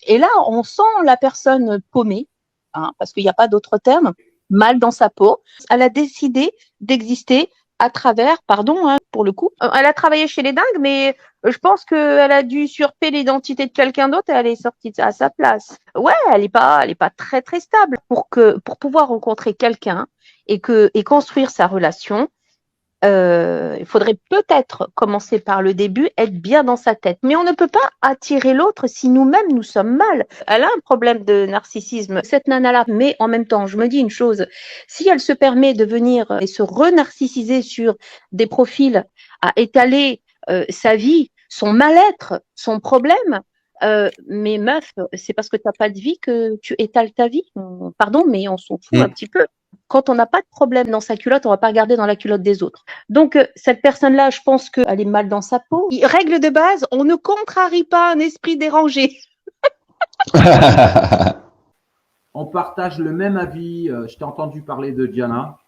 Et là, on sent la personne paumée, hein, parce qu'il n'y a pas d'autre terme, mal dans sa peau. Elle a décidé d'exister à travers, pardon, hein, pour le coup, elle a travaillé chez les dingues, mais je pense qu'elle a dû usurper l'identité de quelqu'un d'autre et elle est sortie à sa place. Ouais, elle est pas très très stable pour pouvoir rencontrer quelqu'un et construire sa relation. Il faudrait peut-être commencer par le début, être bien dans sa tête. Mais on ne peut pas attirer l'autre si nous-mêmes nous sommes mal. Elle a un problème de narcissisme, cette nana-là. Mais en même temps, je me dis une chose, si elle se permet de venir et se renarcissiser sur des profils, à étaler sa vie, son mal-être, son problème, mais meuf, c'est parce que tu n'as pas de vie que tu étales ta vie. Pardon, mais on s'en fout un Et petit peu. Quand on n'a pas de problème dans sa culotte, on va pas regarder dans la culotte des autres. Donc, cette personne-là, je pense qu'elle est mal dans sa peau. Règle de base, on ne contrarie pas un esprit dérangé. On partage le même avis. Je t'ai entendu parler de Diana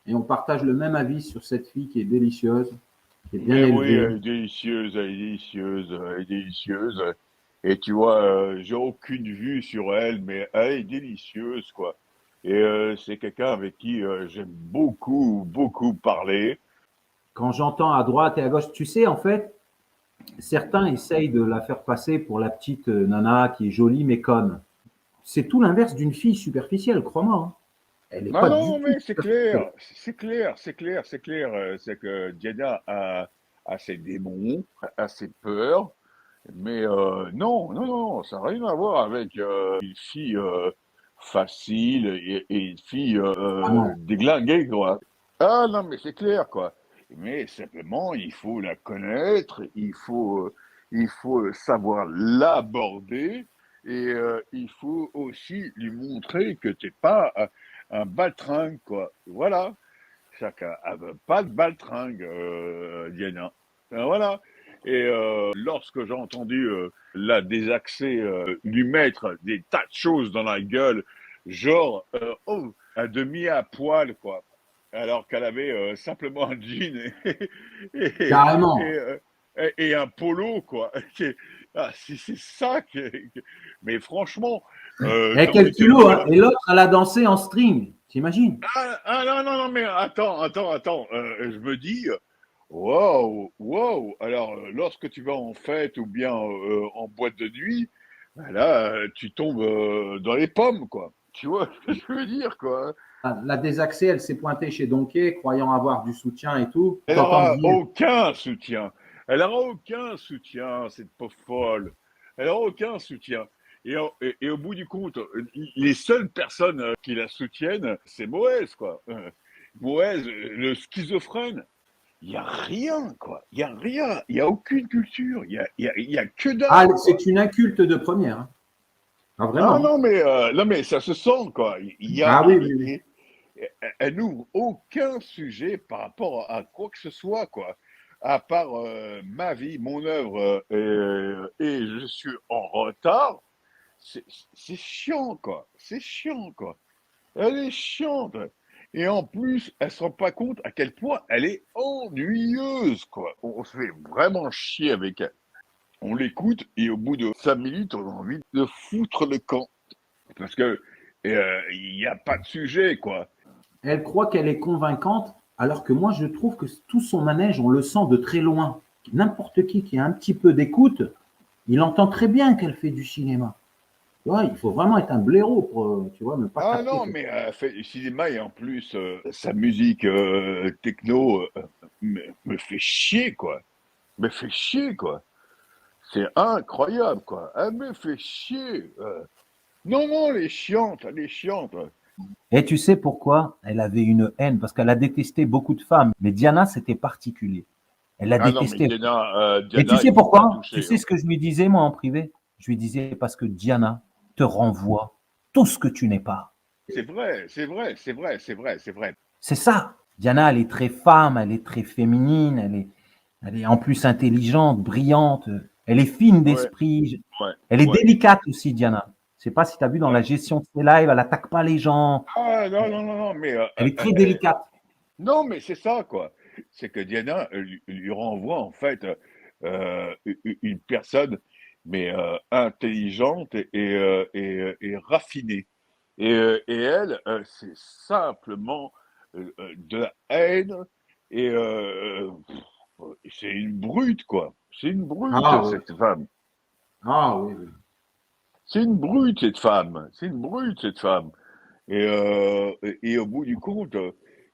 et on partage le même avis sur cette fille qui est délicieuse, qui est bien Mais oui, élevée. elle est délicieuse, elle est délicieuse, elle est délicieuse. Et tu vois, j'ai aucune vue sur elle, mais elle est délicieuse, quoi. Et c'est quelqu'un avec qui j'aime beaucoup, beaucoup parler. Quand j'entends à droite et à gauche, tu sais, en fait, certains essayent de la faire passer pour la petite nana qui est jolie mais conne. C'est tout l'inverse d'une fille superficielle, crois-moi, hein. Elle n'est Non, pas du non, tout mais c'est superficielle. clair, c'est clair, c'est clair, c'est clair. C'est que Diana a ses démons, a ses peurs, mais non, non, non, ça n'a rien à voir avec une fille facile et une fille Ah non. déglinguée, quoi. Ah non, mais c'est clair, quoi. Mais simplement, il faut la connaître, il faut savoir l'aborder et il faut aussi lui montrer que t'es pas un baltringue, quoi. Voilà. Chacun avait pas de baltringue, Diana. Voilà. Et lorsque j'ai entendu la désaxée lui mettre des tas de choses dans la gueule, genre, oh, à demi à poil, quoi. Alors qu'elle avait simplement un jean et, Carrément. et un polo, quoi. Ah, c'est ça mais franchement, Et j'ai quel envie de te culot, hein. dire, Et l'autre, elle a dansé en string. T'imagines? non, non, non, mais attends. Je me dis, waouh, waouh. Alors, lorsque tu vas en fête ou bien en boîte de nuit, ben là, tu tombes dans les pommes, quoi. Tu vois ce que je veux dire, quoi. La désaxée, elle s'est pointée chez Donkey, croyant avoir du soutien et tout. Elle T'entends n'aura dire, aucun soutien. Elle n'aura aucun soutien, cette pauvre folle. Elle n'aura aucun soutien. Et au bout du compte, les seules personnes qui la soutiennent, c'est Moès, quoi. Moès, le schizophrène. Il n'y a rien, quoi. Il n'y a rien. Il n'y a aucune culture. Il y a que ah, dalle, quoi. c'est une inculte de première, hein. Ah, Ah vraiment, hein. non, mais ça se sent, quoi. Ah oui, oui, oui. Elle n'ouvre aucun sujet par rapport à quoi que ce soit, quoi. À part ma vie, mon œuvre, et je suis en retard. C'est c'est chiant, quoi. C'est chiant, quoi. Elle est chiante. Et en plus, elle se rend pas compte à quel point elle est ennuyeuse, quoi. On se fait vraiment chier avec elle. On l'écoute et au bout de 5 minutes, on a envie de foutre le camp. Parce que il n'y a pas de sujet, quoi. Elle croit qu'elle est convaincante, alors que moi, je trouve que tout son manège, on le sent de très loin. N'importe qui a un petit peu d'écoute, il entend très bien qu'elle fait du cinéma. Tu vois, il faut vraiment être un blaireau pour, tu vois, ne pas Ah capter non, quelque mais chose. elle fait du cinéma et en plus, sa musique techno me fait chier, quoi. Me fait chier, quoi. C'est incroyable, quoi. Elle me fait chier. Non, non, elle est chiante, elle est chiante. Et tu sais pourquoi elle avait une haine? Parce qu'elle a détesté beaucoup de femmes. Mais Diana, c'était particulier. Elle l'a Ah non, mais détesté. Et tu Diana, sais il faut pas pourquoi? Tu toucher, sais hein. ce que je lui disais, moi, en privé? Je lui disais parce que Diana te renvoie tout ce que tu n'es pas. C'est vrai, c'est vrai, c'est vrai, c'est vrai, c'est vrai. C'est ça. Diana, elle est très femme, elle est très féminine, elle est en plus intelligente, brillante, elle est fine Ouais, d'esprit, ouais, elle est ouais, délicate aussi, Diana. Je sais pas si tu as vu dans la ouais. gestion de ses lives, elle attaque pas les gens, Ah non, non, non, non, mais elle est très délicate. non, mais c'est ça, quoi. C'est que Diana lui renvoie en fait une personne mais intelligente et raffinée. Et elle, c'est simplement de la haine et c'est une brute, quoi. C'est une brute, Ah oui, cette femme. ah oui, oui. C'est une brute, cette femme. C'est une brute, cette femme. Et au bout du compte,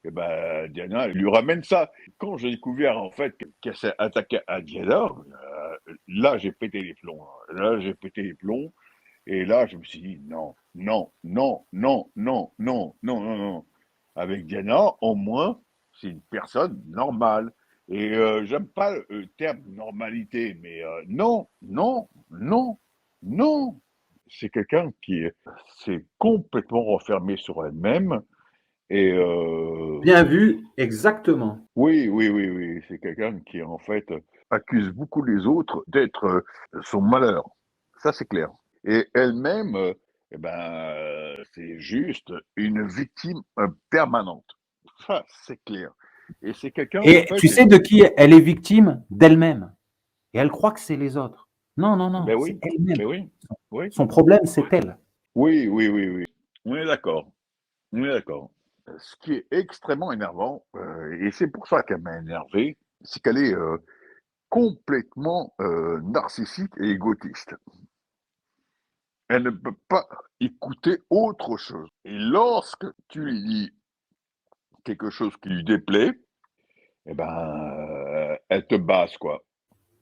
eh ben, Diana elle lui ramène ça. Quand j'ai découvert en fait qu'elle s'est attaquée à Diana, là j'ai pété les plombs, hein. Là j'ai pété les plombs. Et là je me suis dit non, non, non, non, non, non, non, non, non. Avec Diana, au moins, c'est une personne normale. Et j'aime pas le terme normalité, mais non, non, non, non. C'est quelqu'un qui s'est complètement renfermé sur elle-même. Et Bien vu, exactement. oui, oui, oui, oui, c'est quelqu'un qui en fait accuse beaucoup les autres d'être son malheur. Ça, c'est clair. Et elle-même, eh ben, c'est juste une victime permanente. Ça, c'est clair. Et c'est quelqu'un, en Et fait, tu sais de qui elle est victime? D'elle-même. Et elle croit que c'est les autres. Non, non, non, ben c'est oui, elle-même. ben oui, oui, Son problème, c'est elle. oui, oui, oui, oui. On est d'accord. On est d'accord. Ce qui est extrêmement énervant, et c'est pour ça qu'elle m'a énervé, c'est qu'elle est complètement narcissique et égotiste. Elle ne peut pas écouter autre chose. Et lorsque tu lui dis quelque chose qui lui déplaît, eh ben, elle te base, quoi.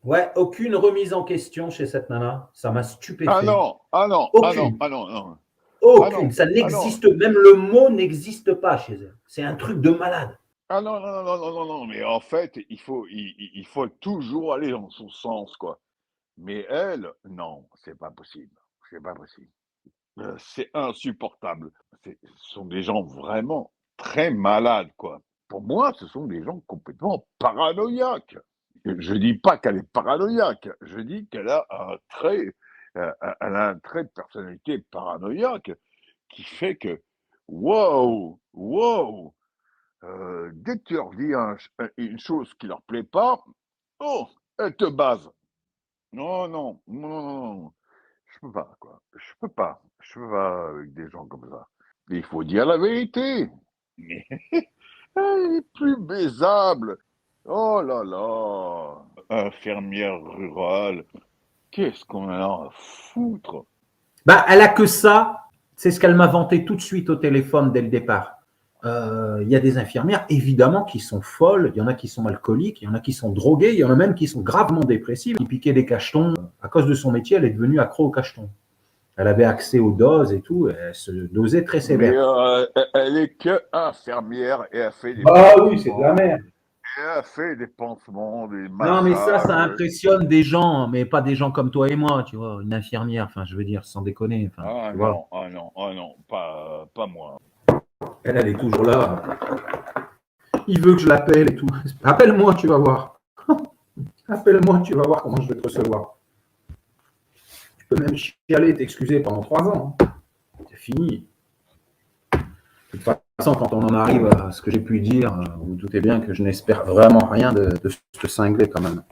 Ouais, aucune remise en question chez cette nana. Ça m'a Ah stupéfait. non, ah non, ah non, Aucune. ah non, non, ah Aucune. non, Ça ah non, n'existe, même le mot n'existe pas chez elle. C'est un truc de malade. ah non, non, non, non, non, non, mais en fait, il faut toujours aller dans son sens, quoi. Mais elle, non, c'est pas possible. C'est pas possible. C'est insupportable. Ce sont des gens vraiment très malades, quoi. Pour moi, ce sont des gens complètement paranoïaques. Je dis pas qu'elle est paranoïaque, je dis qu'elle a un trait, elle a un trait de personnalité paranoïaque qui fait que, wow, wow, dès que tu leur dis une chose qui leur plaît pas, oh, elle te base. Non, non, non, non, non. Je peux pas, quoi. Je peux pas. Je peux pas avec des gens comme ça. Il faut dire la vérité. Mais elle est plus baisable. Oh là là. Infirmière rurale. Qu'est-ce qu'on a à foutre? Bah, elle a que ça. C'est ce qu'elle m'a vanté tout de suite au téléphone dès le départ. Il y a des infirmières, évidemment, qui sont folles. Il y en a qui sont alcooliques. Il y en a qui sont droguées. Il y en a même qui sont gravement dépressives, qui piquaient des cachetons. À cause de son métier, elle est devenue accro aux cachetons. Elle avait accès aux doses et tout. Elle se dosait très Mais sévère. elle est que infirmière et elle fait des Ah oui, c'est de la pansements. merde. Et elle fait des pansements, des Non, mais ça massages. impressionne des gens, mais pas des gens comme toi et moi, tu vois. Une infirmière, enfin, je veux dire, sans déconner. Enfin, Ah tu vois. non, ah non, ah non, pas moi. Elle est toujours là. Il veut que je l'appelle et tout. Appelle-moi, tu vas voir. Appelle-moi, tu vas voir comment je vais te recevoir. Tu peux même chialer et t'excuser pendant 3 ans. C'est fini. De toute façon, quand on en arrive à ce que j'ai pu dire, vous, vous doutez bien que je n'espère vraiment rien de ce cinglé quand même.